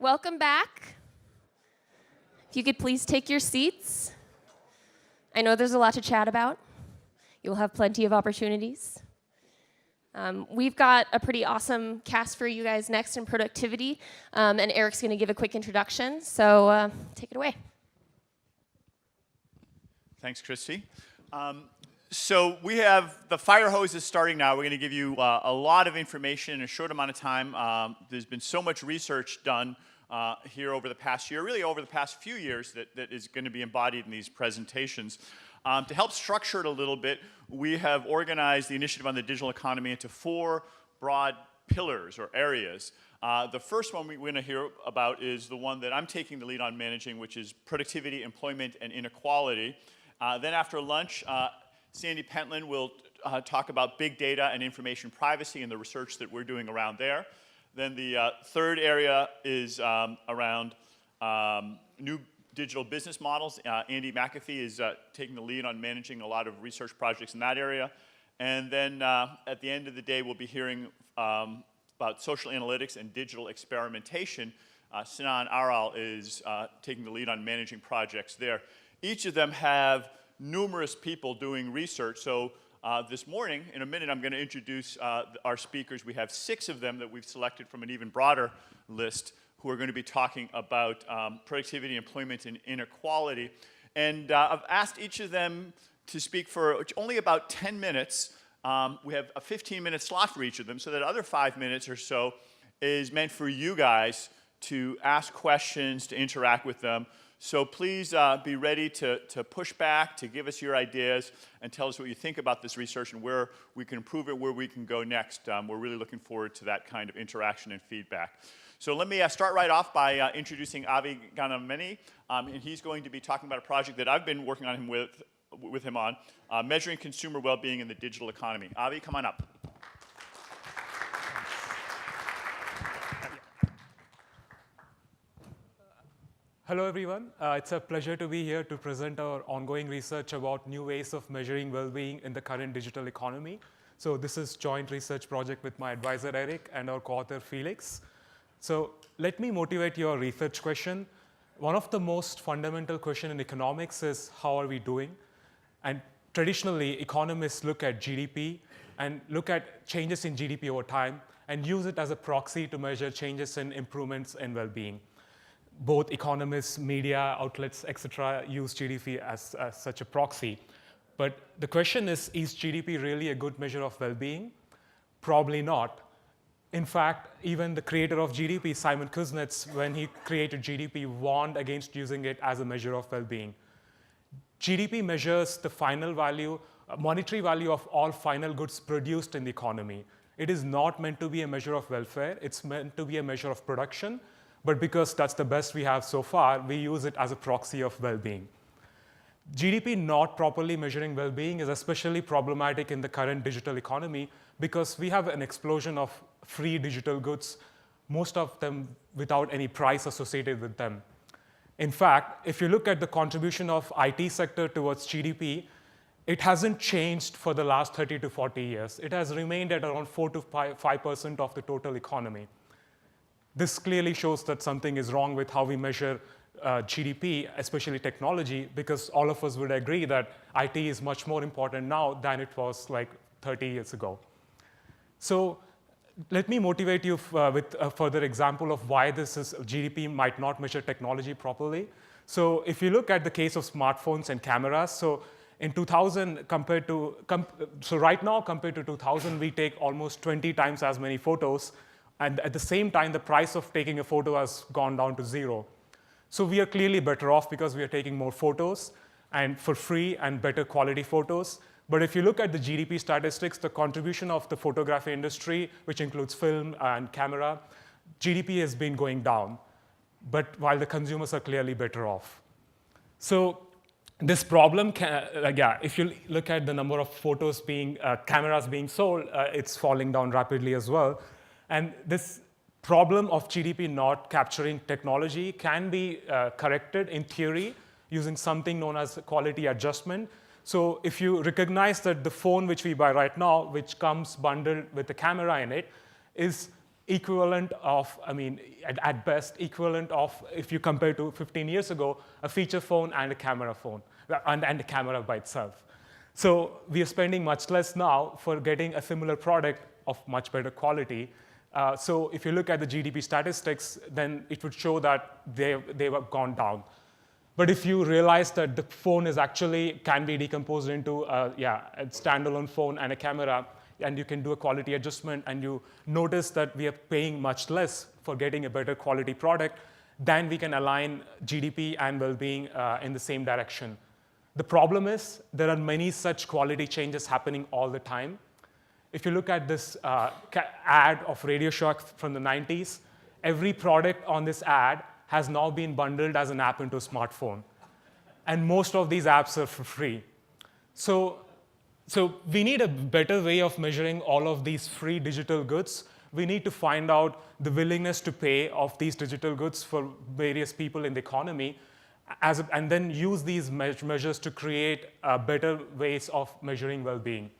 Welcome back. If you could please take your seats. I know there's a lot to chat about. You'll have plenty of opportunities. We've got a pretty awesome cast for you guys next in productivity, and Eric's going to give a quick introduction, so take it away. Thanks, Christy. So we have the fire hose is starting now. We're going to give you a lot of information in a short amount of time. There's been so much research done here over the past year, really over the past few years, that is going to be embodied in these presentations. To help structure it a little bit, we have organized the initiative on the digital economy into 4 broad pillars or areas. The first one we're going to hear about is the one that I'm taking the lead on managing, which is productivity, employment, and inequality. Then after lunch, Sandy Pentland will talk about big data and information privacy and the research that we're doing around there. Then the third area is around new digital business models. Andy McAfee is taking the lead on managing a lot of research projects in that area. And then at the end of the day, we'll be hearing about social analytics and digital experimentation. Sinan Aral is taking the lead on managing projects there. Each of them have numerous people doing research. So this morning, in a minute, I'm going to introduce our speakers. We have 6 of them that we've selected from an even broader list who are going to be talking about productivity, employment, and inequality. And I've asked each of them to speak for only about 10 minutes. We have a 15-minute slot for each of them, so that other 5 minutes or so is meant for you guys to ask questions, to interact with them. So please be ready to push back, to give us your ideas, and tell us what you think about this research and where we can improve it, where we can go next. We're really looking forward to that kind of interaction and feedback. So let me start right off by introducing Avi Gannanameni, and he's going to be talking about a project that I've been working on with him on, measuring consumer well-being in the digital economy. Avi, come on up. Hello, everyone. It's a pleasure to be here to present our ongoing research about new ways of measuring well-being in the current digital economy. So this is a joint research project with my advisor, Eric, and our co-author, Felix. So let me motivate your research question. One of the most fundamental questions in economics is, how are we doing? And traditionally, economists look at GDP and look at changes in GDP over time and use it as a proxy to measure changes in improvements in well-being. Both economists, media outlets, etc., use GDP as such a proxy. But the question is GDP really a good measure of well-being? Probably not. In fact, even the creator of GDP, Simon Kuznets, when he created GDP, warned against using it as a measure of well-being. GDP measures the final value, monetary value of all final goods produced in the economy. It is not meant to be a measure of welfare. It's meant to be a measure of production. But because that's the best we have so far, we use it as a proxy of well-being. GDP not properly measuring well-being is especially problematic in the current digital economy because we have an explosion of free digital goods, most of them without any price associated with them. In fact, if you look at the contribution of IT sector towards GDP, it hasn't changed for the last 30 to 40 years. It has remained at around 4 to 5% of the total economy. This clearly shows that something is wrong with how we measure GDP, especially technology, because all of us would agree that IT is much more important now than it was like 30 years ago. So let me motivate you with a further example of why GDP might not measure technology properly. So if you look at the case of smartphones and cameras, so in 2000 right now compared to 2000, we take almost 20 times as many photos. And at the same time, the price of taking a photo has gone down to 0. So we are clearly better off because we are taking more photos and for free and better quality photos. But if you look at the GDP statistics, the contribution of the photography industry, which includes film and camera, GDP has been going down, but while the consumers are clearly better off. So this problem, if you look at the number of photos cameras being sold, it's falling down rapidly as well. And this problem of GDP not capturing technology can be corrected in theory using something known as quality adjustment. So if you recognize that the phone which we buy right now, which comes bundled with a camera in it, is equivalent of, at best, equivalent of, if you compare to 15 years ago, a feature phone and a camera phone, and a camera by itself. So we are spending much less now for getting a similar product of much better quality. So if you look at the GDP statistics, then it would show that they have gone down. But if you realize that the phone is actually can be decomposed into a standalone phone and a camera, and you can do a quality adjustment, and you notice that we are paying much less for getting a better quality product, then we can align GDP and well-being in the same direction. The problem is there are many such quality changes happening all the time. If you look at this ad of Radio Shack from the 90s, every product on this ad has now been bundled as an app into a smartphone. And most of these apps are for free. So we need a better way of measuring all of these free digital goods. We need to find out the willingness to pay of these digital goods for various people in the economy, and then use these measures to create better ways of measuring well-being.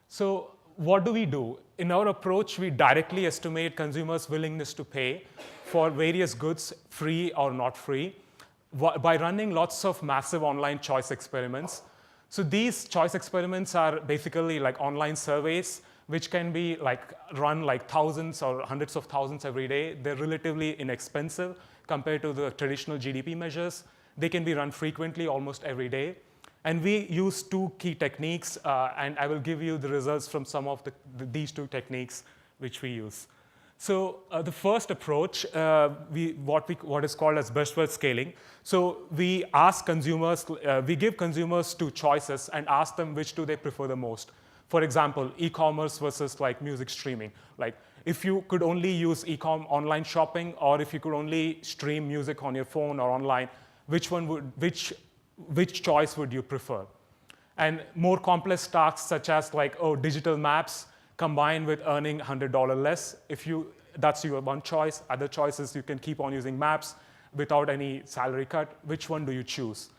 So what do? In our approach, we directly estimate consumers' willingness to pay for various goods, free or not free, by running lots of massive online choice experiments. So these choice experiments are basically like online surveys, which can be run thousands or hundreds of thousands every day. They're relatively inexpensive compared to the traditional GDP measures. They can be run frequently, almost every day. And we use two key techniques, and I will give you the results from some of these two techniques which we use. So the first approach, what is called as bestword scaling. So we ask consumers, we give consumers two choices and ask them which do they prefer the most. For example, e-commerce versus music streaming. If you could only use online shopping, or if you could only stream music on your phone or online, which choice would you prefer? And more complex tasks such as digital maps combined with earning $100 less. That's your one choice. Other choices, you can keep on using maps without any salary cut. Which one do you choose?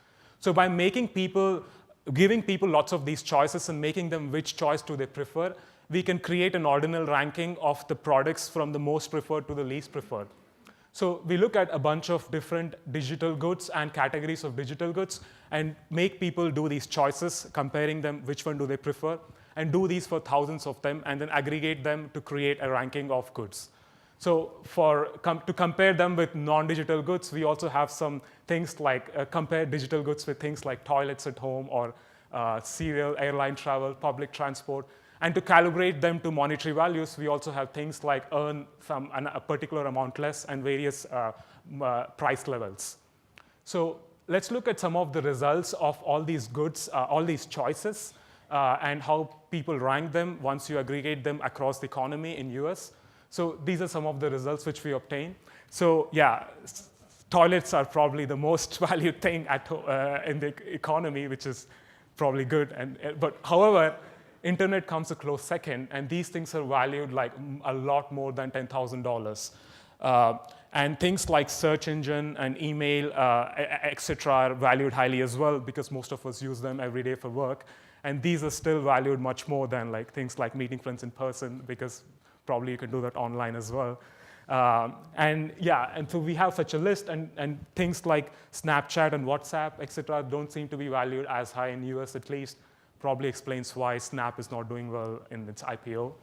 So by giving people lots of these choices and making them which choice do they prefer, we can create an ordinal ranking of the products from the most preferred to the least preferred. So we look at a bunch of different digital goods and categories of digital goods and make people do these choices, comparing them, which one do they prefer, and do these for thousands of them, and then aggregate them to create a ranking of goods. So to compare them with non-digital goods, we also have some things like compare digital goods with things like toilets at home or cereal, airline travel, public transport. And to calibrate them to monetary values, we also have things like earn a particular amount less and various price levels. So let's look at some of the results of all these goods, all these choices, and how people rank them once you aggregate them across the economy in US. So these are some of the results which we obtain. So yeah, toilets are probably the most valued thing in the economy, which is probably good. But however, internet comes a close second, and these things are valued a lot more than $10,000. And things like search engine and email, etc., are valued highly as well because most of us use them every day for work. And these are still valued much more than things like meeting friends in person, because probably you can do that online as well. And so we have such a list, and things like Snapchat and WhatsApp, etc., don't seem to be valued as high in US at least. Probably explains why Snap is not doing well in its IPO.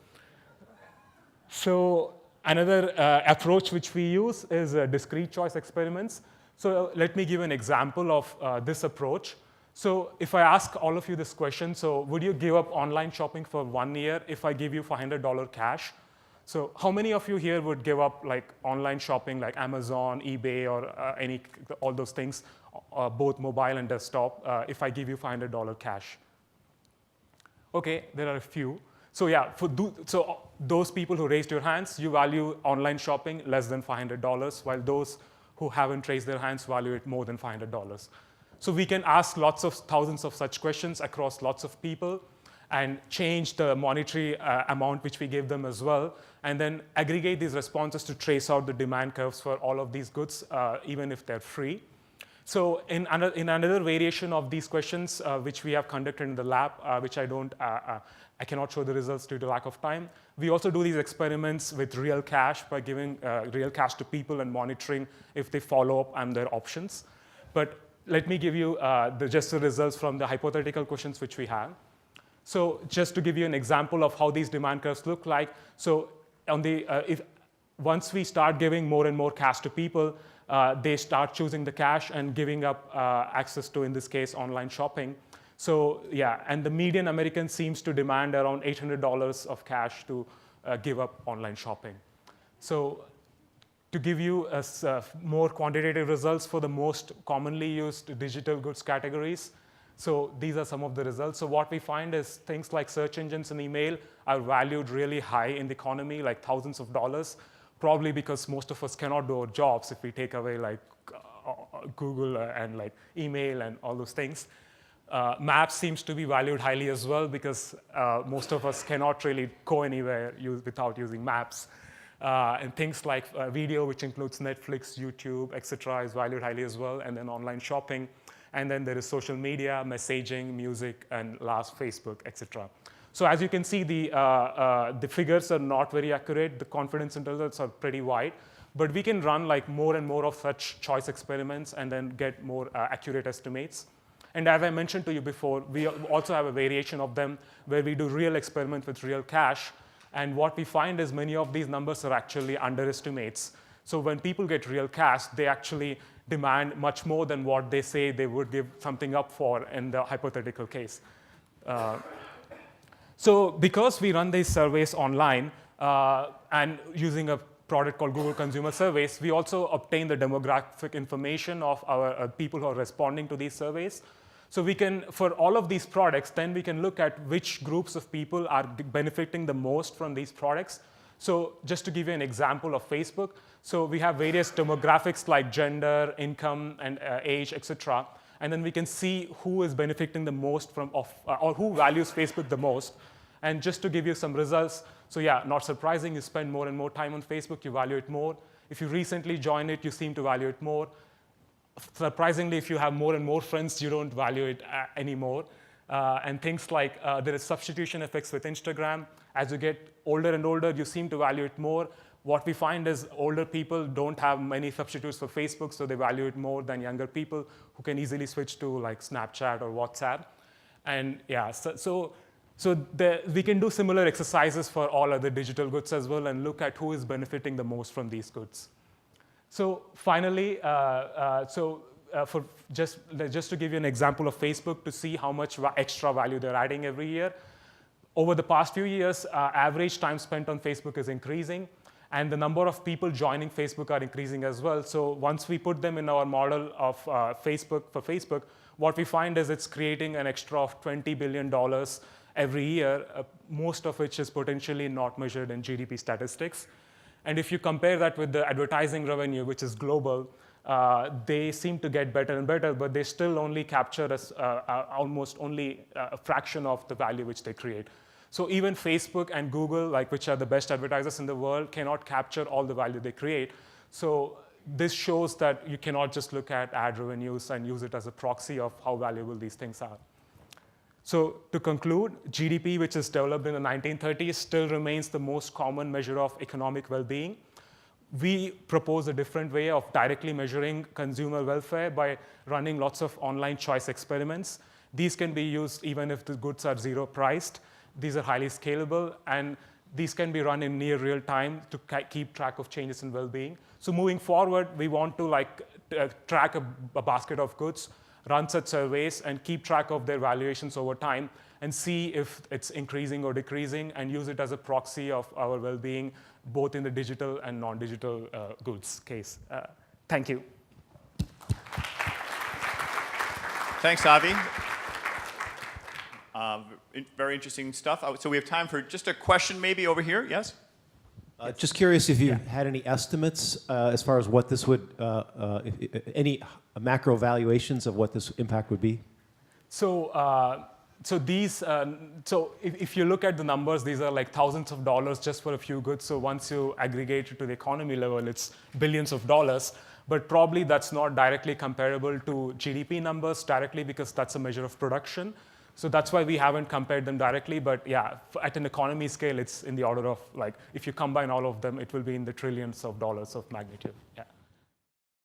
So another approach which we use is discrete choice experiments. So let me give an example of this approach. So if I ask all of you this question, so would you give up online shopping for 1 year if I give you $500 cash? So how many of you here would give up online shopping like Amazon, eBay, or all those things, both mobile and desktop, if I give you $500 cash? Okay, there are a few. So yeah, so those people who raised your hands, you value online shopping less than $500, while those who haven't raised their hands value it more than $500. So we can ask thousands of such questions across lots of people and change the monetary amount which we give them as well, and then aggregate these responses to trace out the demand curves for all of these goods, even if they're free. So in another variation of these questions, which we have conducted in the lab, which I cannot show the results due to lack of time, we also do these experiments with real cash by giving real cash to people and monitoring if they follow up on their options. But let me give you just the results from the hypothetical questions which we have. So just to give you an example of how these demand curves look like, so on the, once we start giving more and more cash to people, they start choosing the cash and giving up access to, in this case, online shopping. So yeah, and the median American seems to demand around $800 of cash to give up online shopping. So to give you more quantitative results for the most commonly used digital goods categories, so these are some of the results. So what we find is things like search engines and email are valued really high in the economy, like thousands of dollars, probably because most of us cannot do our jobs if we take away like Google and like email and all those things. Maps seems to be valued highly as well because most of us cannot really go anywhere without using maps. And things like video, which includes Netflix, YouTube, etc., is valued highly as well, and then online shopping. And then there is social media, messaging, music, and last, Facebook, etc. So as you can see, the figures are not very accurate. The confidence intervals are pretty wide. But we can run like more and more of such choice experiments and then get more accurate estimates. And as I mentioned to you before, we also have a variation of them where we do real experiments with real cash. And what we find is many of these numbers are actually underestimates. So when people get real cash, they actually demand much more than what they say they would give something up for in the hypothetical case. So because we run these surveys online and using a product called Google Consumer Surveys, we also obtain the demographic information of our people who are responding to these surveys. So we can, for all of these products, then we can look at which groups of people are benefiting the most from these products. So just to give you an example of Facebook, so we have various demographics like gender, income, and age, etc. And then we can see who is benefiting the most from, or who values Facebook the most. And just to give you some results, so yeah, not surprising, you spend more and more time on Facebook, you value it more. If you recently join it, you seem to value it more. Surprisingly, if you have more and more friends, you don't value it anymore. And things like there is substitution effects with Instagram. As you get older and older, you seem to value it more. What we find is older people don't have many substitutes for Facebook, so they value it more than younger people who can easily switch to like Snapchat or WhatsApp. And yeah, so we can do similar exercises for all other digital goods as well and look at who is benefiting the most from these goods. So finally, just to give you an example of Facebook to see how much extra value they're adding every year, over the past few years, average time spent on Facebook is increasing, and the number of people joining Facebook are increasing as well. So once we put them in our model of Facebook, what we find is it's creating an extra of $20 billion every year, most of which is potentially not measured in GDP statistics. And if you compare that with the advertising revenue, which is global, they seem to get better and better, but they still only capture almost only a fraction of the value which they create. So even Facebook and Google, which are the best advertisers in the world, cannot capture all the value they create. So this shows that you cannot just look at ad revenues and use it as a proxy of how valuable these things are. So to conclude, GDP, which is developed in the 1930s, still remains the most common measure of economic well-being. We propose a different way of directly measuring consumer welfare by running lots of online choice experiments. These can be used even if the goods are zero priced. These are highly scalable, and these can be run in near real time to keep track of changes in well-being. So moving forward, we want to track a basket of goods, run such surveys, and keep track of their valuations over time, and see if it's increasing or decreasing, and use it as a proxy of our well-being, both in the digital and non-digital goods case. Thank you. Thanks, Avi. Very interesting stuff. So we have time for just a question maybe over here. Yes? Just curious if you had any estimates as far as what this would, any macro valuations of what this impact would be? So So if you look at the numbers, these are like thousands of dollars just for a few goods. So once you aggregate it to the economy level, it's billions of dollars. But probably that's not directly comparable to GDP numbers directly because that's a measure of production. So that's why we haven't compared them directly. But yeah, at an economy scale, it's in the order of like, if you combine all of them, it will be in the trillions of dollars of magnitude. Yeah.